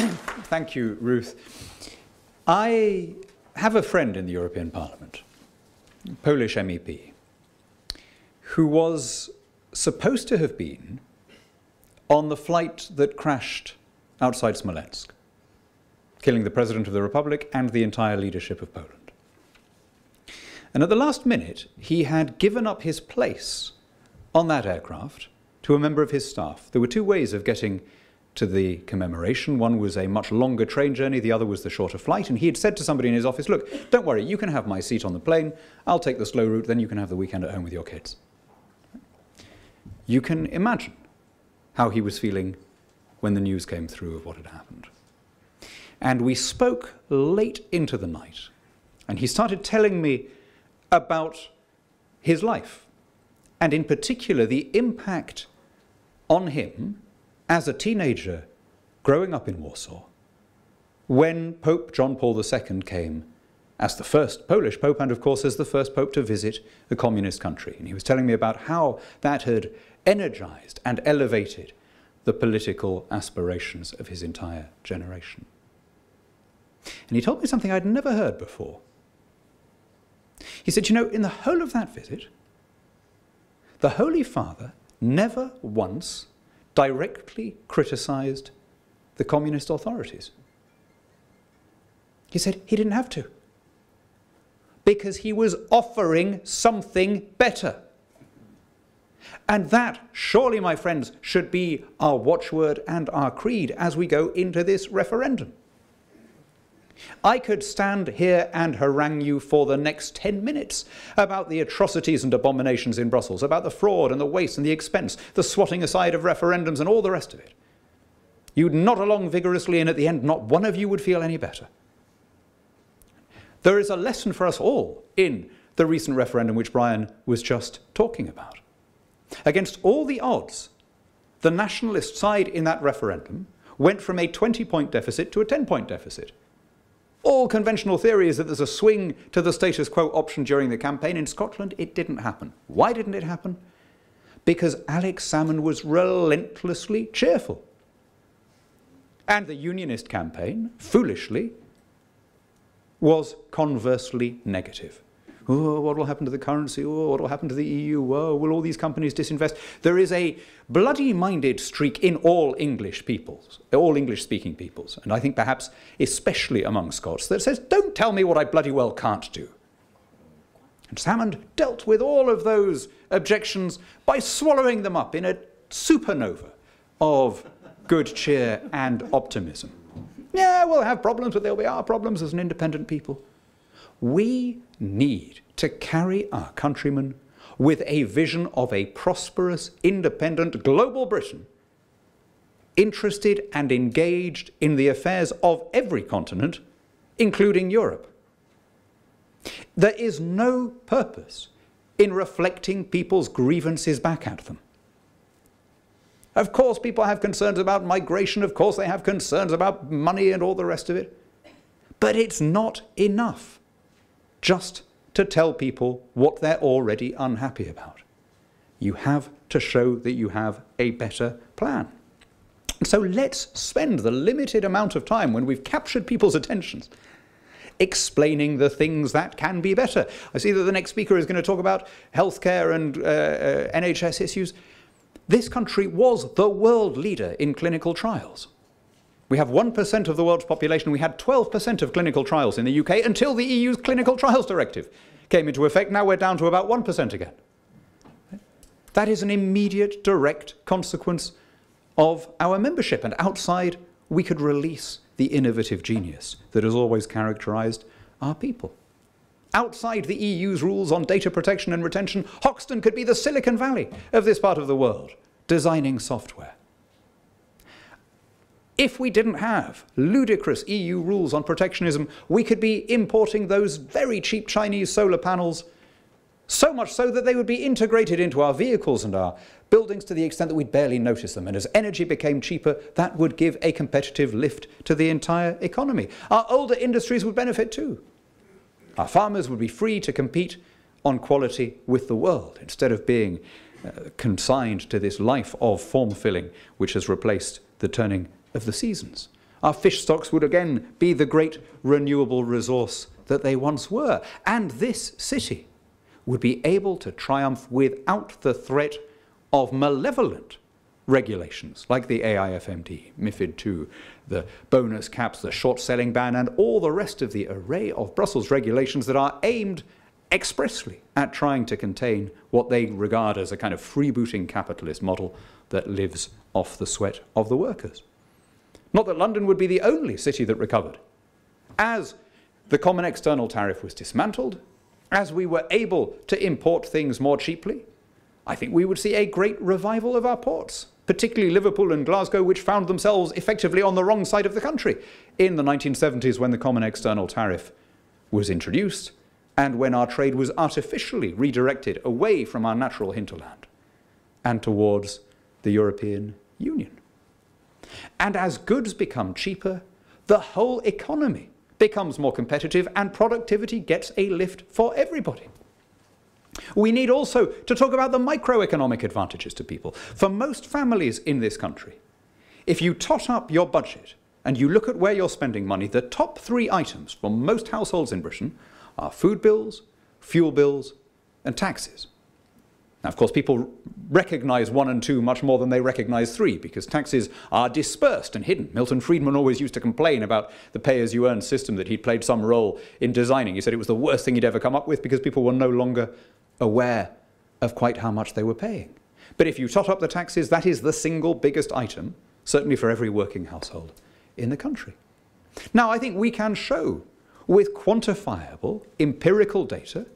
Thank you, Ruth. I have a friend in the European Parliament, a Polish MEP, who was supposed to have been on the flight that crashed outside Smolensk, killing the President of the Republic and the entire leadership of Poland. And at the last minute, he had given up his place on that aircraft to a member of his staff. There were two ways of getting to the commemoration. One was a much longer train journey, the other was the shorter flight, and he had said to somebody in his office, look, don't worry, you can have my seat on the plane, I'll take the slow route, then you can have the weekend at home with your kids. You can imagine how he was feeling when the news came through of what had happened. And we spoke late into the night, and he started telling me about his life, and in particular the impact on him as a teenager growing up in Warsaw when Pope John Paul II came as the first Polish Pope and of course as the first Pope to visit a communist country. And he was telling me about how that had energized and elevated the political aspirations of his entire generation. And he told me something I'd never heard before. He said, you know, in the whole of that visit, the Holy Father never once directly criticized the communist authorities. He said he didn't have to, because he was offering something better. And that, surely, my friends, should be our watchword and our creed as we go into this referendum. I could stand here and harangue you for the next 10 minutes about the atrocities and abominations in Brussels, about the fraud and the waste and the expense, the swatting aside of referendums and all the rest of it. You'd nod along vigorously, and at the end not one of you would feel any better. There is a lesson for us all in the recent referendum which Brian was just talking about. Against all the odds, the nationalist side in that referendum went from a 20-point deficit to a 10-point deficit. All conventional theory is that there's a swing to the status quo option during the campaign. In Scotland, it didn't happen. Why didn't it happen? Because Alex Salmond was relentlessly cheerful. And the Unionist campaign, foolishly, was conversely negative. Oh, what will happen to the currency? Oh, what will happen to the EU? Oh, will all these companies disinvest? There is a bloody-minded streak in all English peoples, all English-speaking peoples, and I think perhaps especially among Scots, that says, don't tell me what I bloody well can't do. And Salmond dealt with all of those objections by swallowing them up in a supernova of good cheer and optimism. Yeah, we'll have problems, but they'll be our problems as an independent people. We need to carry our countrymen with a vision of a prosperous, independent, global Britain, interested and engaged in the affairs of every continent, including Europe. There is no purpose in reflecting people's grievances back at them. Of course, people have concerns about migration, of course they have concerns about money and all the rest of it, but it's not enough just to tell people what they're already unhappy about. You have to show that you have a better plan. So let's spend the limited amount of time when we've captured people's attentions explaining the things that can be better. I see that the next speaker is going to talk about healthcare and NHS issues. This country was the world leader in clinical trials. We have 1% of the world's population. We had 12% of clinical trials in the UK until the EU's Clinical Trials Directive came into effect. Now we're down to about 1% again. That is an immediate, direct consequence of our membership. And outside, we could release the innovative genius that has always characterized our people. Outside the EU's rules on data protection and retention, Hoxton could be the Silicon Valley of this part of the world, designing software. If we didn't have ludicrous EU rules on protectionism, we could be importing those very cheap Chinese solar panels, so much so that they would be integrated into our vehicles and our buildings to the extent that we'd barely notice them. And as energy became cheaper, that would give a competitive lift to the entire economy. Our older industries would benefit too. Our farmers would be free to compete on quality with the world, instead of being consigned to this life of form-filling which has replaced the turning of the seasons. Our fish stocks would again be the great renewable resource that they once were. And this city would be able to triumph without the threat of malevolent regulations like the AIFMD, MiFID II, the bonus caps, the short-selling ban, and all the rest of the array of Brussels regulations that are aimed expressly at trying to contain what they regard as a kind of freebooting capitalist model that lives off the sweat of the workers. Not that London would be the only city that recovered. As the common external tariff was dismantled, as we were able to import things more cheaply, I think we would see a great revival of our ports, particularly Liverpool and Glasgow, which found themselves effectively on the wrong side of the country in the 1970s when the common external tariff was introduced and when our trade was artificially redirected away from our natural hinterland and towards the European Union. And as goods become cheaper, the whole economy becomes more competitive and productivity gets a lift for everybody. We need also to talk about the microeconomic advantages to people. For most families in this country, if you tot up your budget and you look at where you're spending money, the top 3 items for most households in Britain are food bills, fuel bills, and taxes. Now, of course, people recognize 1 and 2 much more than they recognize 3 because taxes are dispersed and hidden. Milton Friedman always used to complain about the pay-as-you-earn system that he'd played some role in designing. He said it was the worst thing he'd ever come up with because people were no longer aware of quite how much they were paying. But if you tot up the taxes, that is the single biggest item, certainly for every working household in the country. Now, I think we can show with quantifiable empirical data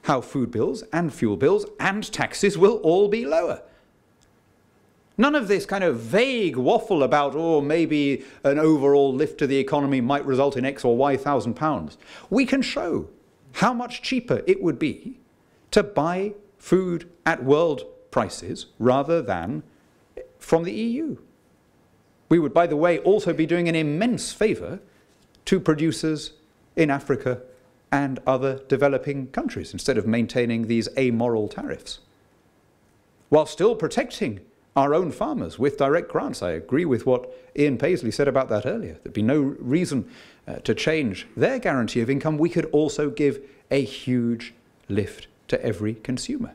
how food bills and fuel bills and taxes will all be lower. None of this kind of vague waffle about, oh, maybe an overall lift to the economy might result in X or Y thousand pounds. We can show how much cheaper it would be to buy food at world prices rather than from the EU. We would, by the way, also be doing an immense favour to producers in Africa and other developing countries instead of maintaining these amoral tariffs, while still protecting our own farmers with direct grants. I agree with what Ian Paisley said about that earlier. There'd be no reason to change their guarantee of income. We could also give a huge lift to every consumer.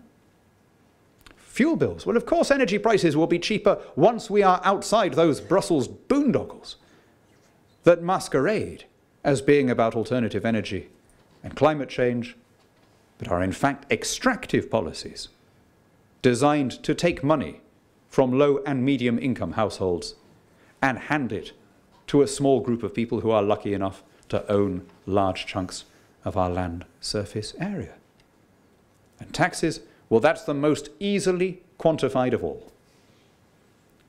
Fuel bills. Well, of course, energy prices will be cheaper once we are outside those Brussels boondoggles that masquerade as being about alternative energy and climate change, but are in fact extractive policies designed to take money from low and medium income households and hand it to a small group of people who are lucky enough to own large chunks of our land surface area. And taxes, well, that's the most easily quantified of all.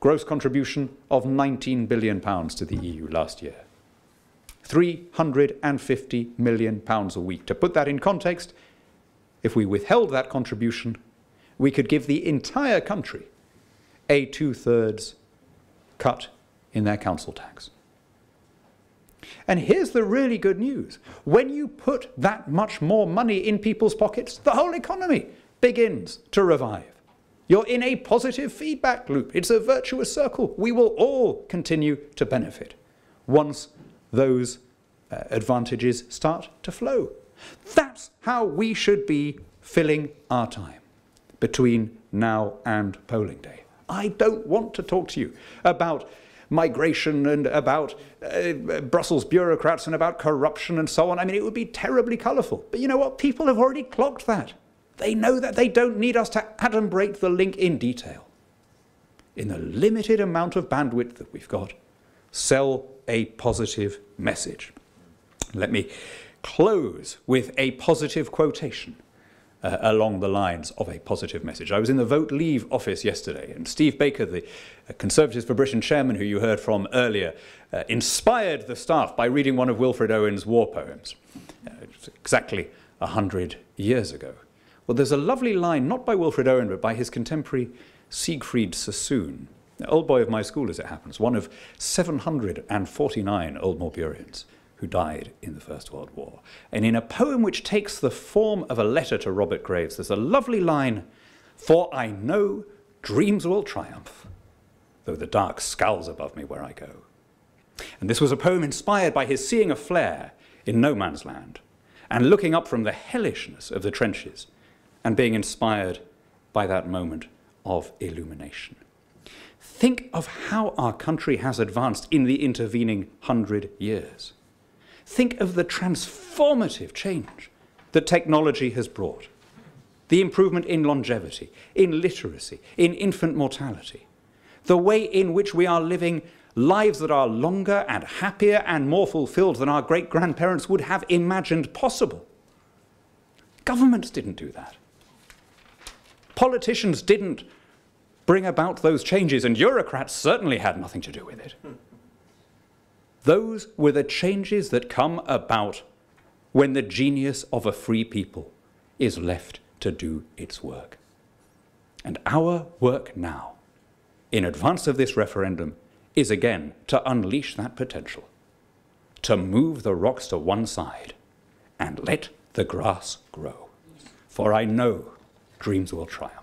Gross contribution of £19 billion to the EU last year. £350 million a week. To put that in context, if we withheld that contribution, we could give the entire country a 2/3 cut in their council tax. And here's the really good news. When you put that much more money in people's pockets, the whole economy begins to revive. You're in a positive feedback loop. It's a virtuous circle. We will all continue to benefit once those advantages start to flow. That's how we should be filling our time between now and polling day. I don't want to talk to you about migration and about Brussels bureaucrats and about corruption and so on. I mean, it would be terribly colourful. But you know what? People have already clocked that. They know that. They don't need us to adumbrate the link in detail. In the limited amount of bandwidth that we've got, sell a positive message. Let me close with a positive quotation along the lines of a positive message. I was in the Vote Leave office yesterday, and Steve Baker, the Conservatives for Britain chairman who you heard from earlier, inspired the staff by reading one of Wilfred Owen's war poems, exactly 100 years ago. Well, there's a lovely line, not by Wilfred Owen, but by his contemporary Siegfried Sassoon, old boy of my school as it happens, one of 749 Old Morburians who died in the First World War. And in a poem which takes the form of a letter to Robert Graves, there's a lovely line, "For I know dreams will triumph, though the dark scowls above me where I go." And this was a poem inspired by his seeing a flare in no man's land and looking up from the hellishness of the trenches and being inspired by that moment of illumination. Think of how our country has advanced in the intervening 100 years. Think of the transformative change that technology has brought. The improvement in longevity, in literacy, in infant mortality. The way in which we are living lives that are longer and happier and more fulfilled than our great-grandparents would have imagined possible. Governments didn't do that. Politicians didn't bring about those changes, and bureaucrats certainly had nothing to do with it. Those were the changes that come about when the genius of a free people is left to do its work. And our work now, in advance of this referendum, is again to unleash that potential, to move the rocks to one side and let the grass grow. For I know dreams will triumph.